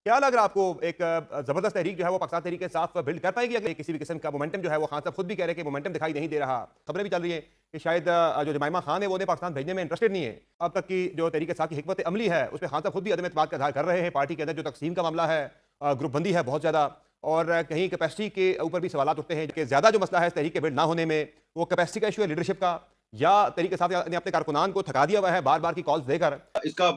क्या लग रहा है आपको एक जबरदस्त तहरीक जो है वो पाकिस्तान तहरीक के साथ बिल्ड कर पाएगी अगर किसी भी किस्म का मोमेंटम जो है वो खान साहब खुद भी कह रहे हैं कि मोमेंटम दिखाई नहीं दे रहा। खबरें भी चल रही हैं कि शायद जो जमाइमा खान है वो उन्हें पाकिस्तान भेजने में इंटरेस्टेड नहीं है। अब तक की जो तहरीक के साथ की हिकमत अमली है उस पर खान साहब खुद भी अदम एतमाद का इजहार कर रहे हैं। पार्टी के अंदर जो तकसीम का मामला है, ग्रुप बंदी है बहुत ज़्यादा, और कहीं कैपेसिटी के ऊपर भी सवाल उठते हैं कि ज़्यादा जो मसला है इस तहरीक के बिल्ड ना होने में वो कैपेसिटी का इशू है, लीडरशिप का, या तहरीक के साथ ने अपने कारकुनान को थका दिया हुआ है बार बार की कॉल्स देकर। इसका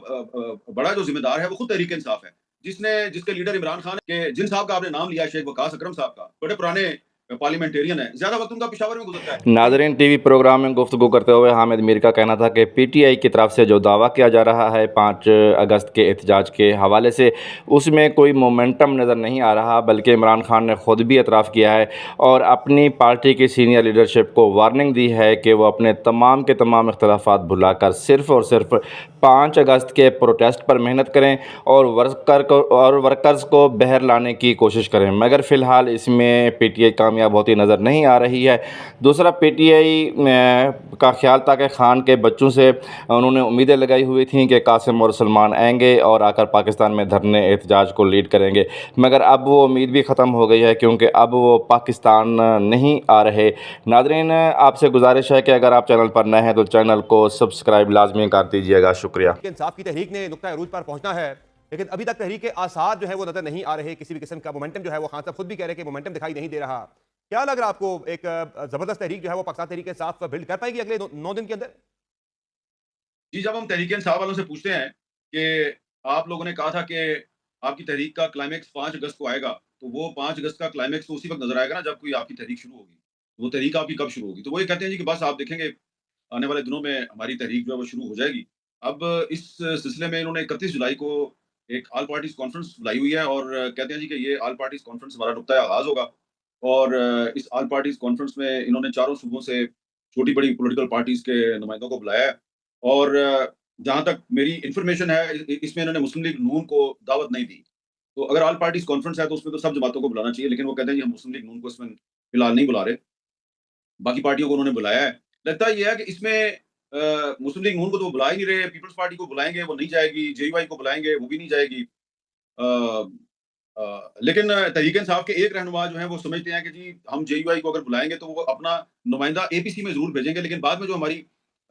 बड़ा जो जिम्मेदार है वो खुद तहरीक इंसाफ है, जिसने जिसके लीडर इमरान खान के जिन साहब का आपने नाम लिया, शेख वकास अकरम साहब का, बड़े पुराने पार्लियामेंटेरियन है, ज्यादा वक्त उनका पेशावर में गुजरता है। नाज़रीन, टीवी प्रोग्राम में गुफ्तगू करते हुए हामिद मीर का कहना था कि पीटीआई की तरफ से जो दावा किया जा रहा है 5 अगस्त के एहतजाज के हवाले से, उसमें कोई मोमेंटम नज़र नहीं आ रहा, बल्कि इमरान खान ने ख़ुद भी एतराफ़ किया है और अपनी पार्टी की सीनियर लीडरशिप को वार्निंग दी है कि वो अपने तमाम के तमाम इख्तलाफात भुलाकर सिर्फ़ और सिर्फ 5 अगस्त के प्रोटेस्ट पर मेहनत करें और वर्कर्स को बहर लाने की कोशिश करें। मगर फ़िलहाल इसमें पीटीआई कामयाब होती नज़र नहीं आ रही है। दूसरा, पीटीआई का ख्याल था कि खान के बच्चों से उन्होंने उम्मीदें लगाई हुई थी कि कासिम और सलमान आएंगे और आकर पाकिस्तान में धरने एहतजाज को लीड करेंगे, मगर अब वो उम्मीद भी ख़त्म हो गई है क्योंकि अब वो पाकिस्तान नहीं आ रहे। नाज़रीन, आपसे गुजारिश है कि अगर आप चैनल पर नए हैं तो चैनल को सब्सक्राइब लाजमी कर दीजिएगा। शुक्रिया। इंसाफ की तहरीक ने नुक्ता अरूज पर पहुंचना है, लेकिन अभी तक तहरीक के आसार जो है वो नजर नहीं आ रहे। किसी भी किस्म का मोमेंटम जो है वो खान साहब खुद भी कह रहे हैं कि मोमेंटम दिखाई नहीं दे रहा। क्या लग रहा है आपको एक जबरदस्त तहरीक जो है वो पाकिस्तान तहरीक के साथ बिल्ड कर पाएगी अगले 9 दिन के अंदर? जी, जब हम तहरीक इंसाफ वालों से पूछते हैं कि आप लोगों ने कहा था कि आपकी तहरीक का क्लाइमेक्स 5 अगस्त को आएगा, तो वो 5 अगस्त का क्लाइमेक्स तो उसी वक्त नजर आएगा ना जब कोई आपकी तहरीक शुरू होगी। वो तहरीक आपकी कब शुरू होगी? तो वो ये कहते हैं जी कि बस आप देखेंगे आने वाले दिनों में हमारी तहरीक जो है वो शुरू हो जाएगी। अब इस सिलसिले में इन्होंने 31 जुलाई को एक ऑल पार्टीज़ कॉन्फ्रेंस बुलाई हुई है और कहते हैं जी कि ये ऑल पार्टीज़ कॉन्फ्रेंस हमारा नुक्ता आगाज़ होगा और इस ऑल पार्टीज़ कॉन्फ्रेंस में इन्होंने चारों सूबों से छोटी-बड़ी पॉलिटिकल पार्टीज़ के नुमाइंदों को बुलाया है और जहाँ तक मेरी इन्फॉर्मेशन है इसमें इन्होंने मुस्लिम लीग नून को दावत नहीं दी। तो अगर ऑल पार्टीज़ कॉन्फ्रेंस है तो उसमें तो सब जमातों को बुलाना चाहिए, लेकिन वो कहते हैं जी हम मुस्लिम लीग नून को इसमें फिलहाल नहीं बुला रहे। बाकी पार्टियों को उन्होंने बुलाया है। लगता ये है कि इसमें मुस्लिम लीग नून को तो वो बुला ही नहीं रहे, पीपल्स पार्टी को बुलाएँगे, वो नहीं जाएगी, जेयूआई को बुलाएँगे, वो भी नहीं जाएगी। अ लेकिन तहरीक-ए-इंसाफ के एक रहनुमा जो हैं वो समझते हैं कि जी हम जेयूआई को अगर बुलाएँगे तो वो अपना नुमाइंदा एपीसी में ज़रूर भेजेंगे, लेकिन बाद में जो हमारी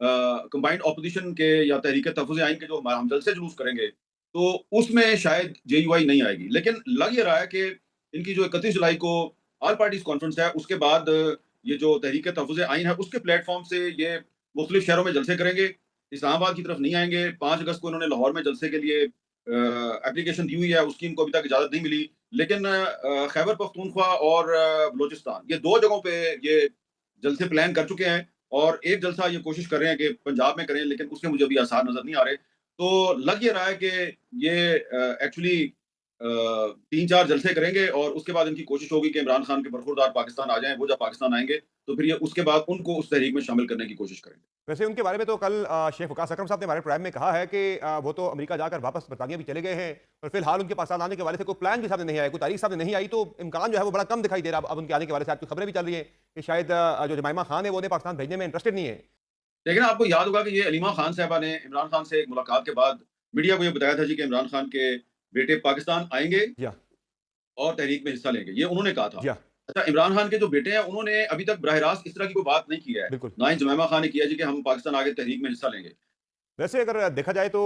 कंबाइंड ऑपोज़िशन के या तहरीक-ए-तहफ़्फ़ुज़ आइन के जो हम जलसे जुलूस करेंगे, तो उसमें शायद जेयूआई नहीं आएगी। लेकिन लग ये रहा है कि इनकी जो 31 जुलाई को ऑल पार्टीज़ कॉन्फ्रेंस है, उसके बाद ये जो तहरीक-ए-तहफ़्फ़ुज़ आइन है, उसके प्लेटफ़ॉर्म से ये मुख़्तलिफ़ शहरों में जलसे करेंगे। इस्लामाबाद की तरफ नहीं आएँगे। 5 अगस्त को इन्होंने लाहौर में जलसे के लिए एप्लीकेशन दी हुई है, उसकी इनको अभी तक इजाज़त नहीं मिली। लेकिन खैबर पख्तूनख्वा और बलूचिस्तान, ये 2 जगहों पे ये जलसे प्लान कर चुके हैं और एक जलसा ये कोशिश कर रहे हैं कि पंजाब में करें, लेकिन उसके मुझे अभी आसार नज़र नहीं आ रहे। तो लग ये रहा है कि ये एक्चुअली 3-4 जलसे करेंगे और उसके बाद इनकी कोशिश होगी कि इमरान खान के बरखुरदार पाकिस्तान आ जाएँ। वो जब पाकिस्तान आएँगे, तो फिर ये उसके बाद उनको उस तहरीक में शामिल करने की कोशिश करेंगे। वैसे उनके बारे में तो कल शेख वकास अकरम साहब ने हमारे प्रोग्राम में कहा है कि वो तो अमेरिका जाकर वापस बरतानिया भी चले गए हैं और फिलहाल उनके पाकिस्तान आने के वाले से कोई प्लान भी सामने नहीं आया, कोई तारीख सामने नहीं आई, तो इम्कान जो है वो बड़ा कम दिखाई दे रहा है अब उनके आने के वाले से। आज की खबरें भी चल रही है कि शायद जो जमाइमा खान है वो उन्हें पाकिस्तान भेजने में इंटरेस्टेड नहीं है। लेकिन आपको याद होगा कि ये अलीमा खान साहिबा ने इमरान खान से एक मुलाकात के बाद मीडिया को ये बताया था जी कि इमरान खान के बेटे पाकिस्तान आएँगे जी हाँ। और तहरीक में हिस्सा लेंगे, ये उन्होंने कहा था। जी हाँ। अच्छा, इमरान खान के जो बेटे हैं, उन्होंने अभी तक बराह रास्त इस तरह की कोई बात नहीं की है। बिल्कुल। ना ही जुमैमा खान ने किया जी कि हम पाकिस्तान आगे तहरीक में हिस्सा लेंगे। वैसे अगर देखा जाए तो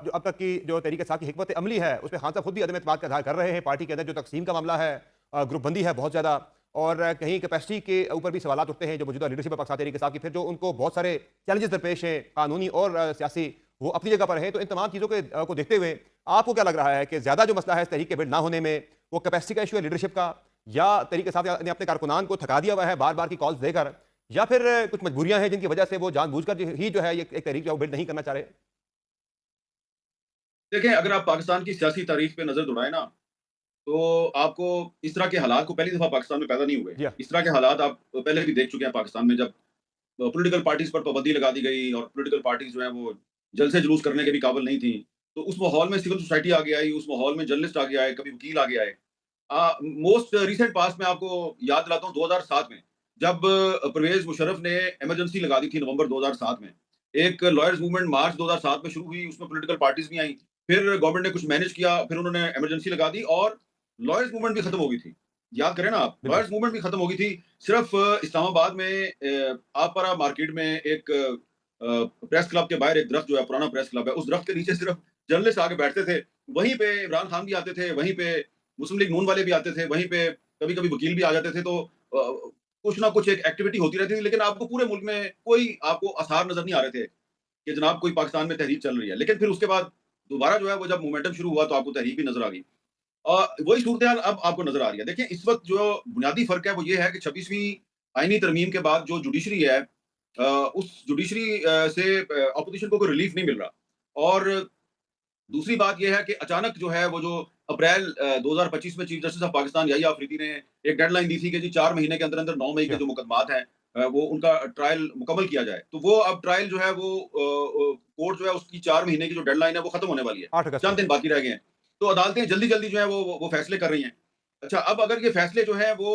जो अब तक की जो तहरीक साथ की हिकमत अमली है उस पर खान साहब खुद भी अदम एतमाद का इजहार कर रहे हैं। पार्टी के अंदर जो तकसीम का मामला है, ग्रुप बंदी है बहुत ज़्यादा, और कहीं कैपेसिटी के ऊपर भी सवाल उठते हैं जो मौजूदा लीडरशिप है पाकिस्तान तहरीक साथ की। फिर जो उनको बहुत सारे चैलेंजेस दरपेश हैं कानूनी और सियासी, वो अपनी जगह पर हैं। तो इन तमाम चीज़ों के को देखते हुए आपको क्या लग रहा है कि ज़्यादा जो मसला है इस तहरीक के बिल्ड ना होने में वो कैपेसिटी का इशू है, लीडरशिप का, या तहरीक साथ ने अपने कारकुनान को थका दिया हुआ है बार बार की कॉल्स देकर, या फिर कुछ मजबूरियां हैं जिनकी वजह से वो जानबूझकर ही जो है ये एक तहरीक जो बिल्ड नहीं करना चाह रहे? देखें, अगर आप पाकिस्तान की सियासी तारीख पे नज़र दौड़ाएँ ना, तो आपको इस तरह के हालात को पहली दफ़ा पाकिस्तान में पैदा नहीं हुए। जी हाँ। इस तरह के हालात आप पहले भी देख चुके हैं पाकिस्तान में, जब पॉलिटिकल पार्टीज़ पर पाबंदी लगा दी गई और पॉलिटिकल पार्टीज़ जो हैं वो जलसे-जुलूस करने के भी काबिल नहीं थी। तो उस माहौल में सिविल सोसाइटी आगे आई, उस माहौल में जर्नलिस्ट आगे आए, कभी वकील आगे आए। मोस्ट रिसेंट पास्ट में आपको याद दिलाता हूँ 2007 में, जब परवेज़ मुशर्रफ ने इमरजेंसी लगा दी थी नवंबर 2007 में। एक लॉयर्स मूवमेंट मार्च 2007 में शुरू हुई, उसमें पॉलिटिकल पार्टीज़ भी आईं। फिर गवर्नमेंट ने कुछ मैनेज किया, फिर उन्होंने इमरजेंसी लगा दी और लॉयर्स मूवमेंट भी खत्म हो गई थी। याद करें ना आप, बिल्कुल। लॉयर्स मूवमेंट भी खत्म हो गई थी। सिर्फ इस्लामाबाद में आपरा मार्केट में एक प्रेस क्लब के बाहर एक दरख्त जो है, पुराना प्रेस क्लब है, उस दरख्त के नीचे सिर्फ जर्नलिस्ट आके बैठते थे। वहीं पे इमरान खान भी आते थे, वहीं पे मुस्लिम लीग नून वाले भी आते थे, वहीं पे कभी-कभी वकील भी आ जाते थे। तो कुछ ना कुछ एक एक्टिविटी होती रहती थी, लेकिन आपको पूरे मुल्क में कोई आपको आसार नज़र नहीं आ रहे थे कि जनाब कोई पाकिस्तान में तहरीक चल रही है। लेकिन फिर उसके बाद दोबारा जो है वो जब मोमेंटम शुरू हुआ तो आपको तहरीक भी नज़र आ गई। वही सूरत-ए-हाल अब आपको नज़र आ रही है। देखिए, इस वक़्त जो बुनियादी फ़र्क है वो ये है कि 26वीं आईनी तरमीम के बाद जो जुडिशरी है उस जुडिशरी से ऑपोज़िशन को कोई रिलीफ़ नहीं मिल रहा। और दूसरी बात ये है कि अचानक जो है वो जो अप्रैल 2025 में chief justice of Pakistan Yahya Afridi ने एक डेडलाइन दी थी कि जी 4 महीने के अंदर-अंदर 9 मई के या जो मुकदमात हैं वो उनका ट्रायल मुकम्मल किया जाए। तो वो अब ट्रायल जो है वो कोर्ट जो है उसकी 4 महीने की जो डेडलाइन है वो खत्म होने वाली है। 8 अगस्त चंद को। दिन बाकी रह गए हैं। तो अदालतें जल्दी-जल्दी जो है वो फैसले कर रही हैं। अच्छा, अब अगर ये फैसले जो हैं वो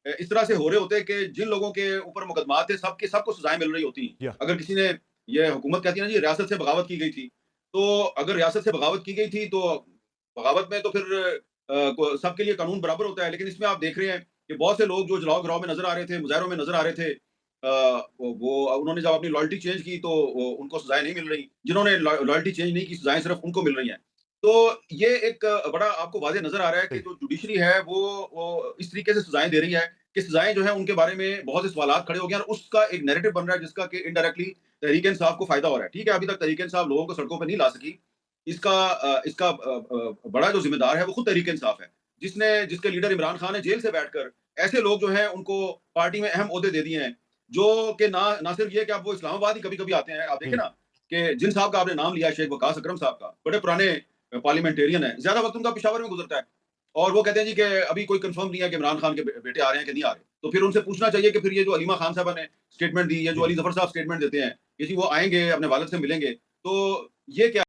इस तरह से हो रहे होते कि जिन लोगों के ऊपर मुकदमात थे सबके सबको सज़ाएँ मिल रही होती। या अगर किसी ने ये हुकूमत कहती है ना जी रियासत से बगावत की गई थी। तो अगर रियासत से बगावत की गई थी तो बगावत में तो फिर सबके लिए कानून बराबर होता है। लेकिन इसमें आप देख रहे हैं कि बहुत से लोग जो जलाओ गिराव में नजर आ रहे थे, मुजाहरों में नजर आ रहे थे, वो उन्होंने जब अपनी लॉयल्टी चेंज की तो उनको सजाएं नहीं मिल रही। जिन्होंने लॉयल्टी चेंज नहीं की, सजाएं सिर्फ उनको मिल रही हैं। तो ये एक बड़ा आपको वाज़ेह नजर आ रहा है कि सही। जो जुडिशरी है वो इस तरीके से सजाएं दे रही है कि सजाएं जो है उनके बारे में बहुत से सवालात खड़े हो गए हैं और उसका एक नैरेटिव बन रहा है जिसका कि इनडायरेक्टली तहरीक इंसाफ को फायदा हो रहा है। ठीक है, अभी तक तहरीक इंसाफ लोगों को सड़कों पे नहीं ला सकी। इसका बड़ा जो ज़िम्मेदार है वो खुद तहरीक इंसाफ है। जिसके लीडर इमरान खान ने जेल से बैठकर ऐसे लोग जो हैं उनको पार्टी में अहम ओहदे दे दिए हैं, जो कि ना सिर्फ ये कि अब वो इस्लामाबाद ही कभी-कभी आते हैं। आप देखें हुँ। ना कि जिन साहब का आपने नाम लिया है, शेख वकास अकरम साहब का, बड़े पुराने पार्लियामेंटेरियन हैं। ज़्यादा वक़्त उनका पेशावर में गुज़रता है और वो कहते हैं जी कि अभी कोई कन्फर्म नहीं है कि इमरान खान के बेटे आ रहे हैं कि नहीं आ रहे। तो फिर उनसे पूछना चाहिए कि फिर ये जो अलीमा खान साहबा ने स्टेटमेंट दी या जी, जो जी। अली ज़फ़र साहब स्टेटमेंट देते हैं कि जी वो आएँगे, अपने वालिद से मिलेंगे। तो ये क्या